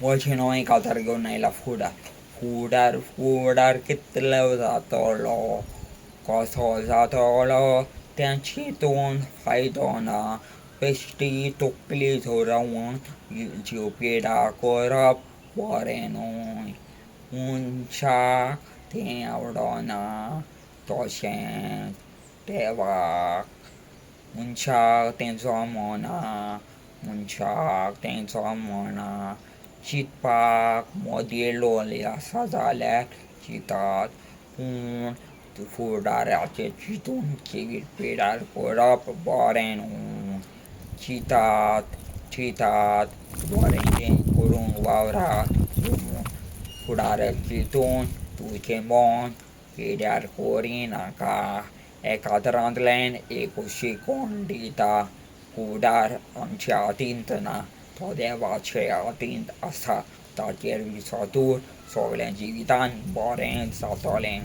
वचनोय कातर घेऊन यायला फुडार कितलं जातलो कसो जातलो त्यांची तोंड फायदो ना बेश्टी तकली रावून जीव पिडा करप बरें न्हय मनशाक तें आवडना तशेंच देवाक मनशाक तें जमना मनशाक तें जमना चिंतपाक मदीं लोलये आसा जाल्यार चिंतात पूण फुडाराचें चिंतून जीव पिड्यार करप बरें न्हय चिंतात बरें करूंक वावरात पूण फुडाराचें चिंतून तुजें मन पिड्यार करिनाका एकाद्रांतल्यान एक शिकवण दिता फुडार आमच्या हातींत ना तो देवाचे हातींत आसा ताचेर विश्वास दवर सगळें जिवितांत बरें जातलें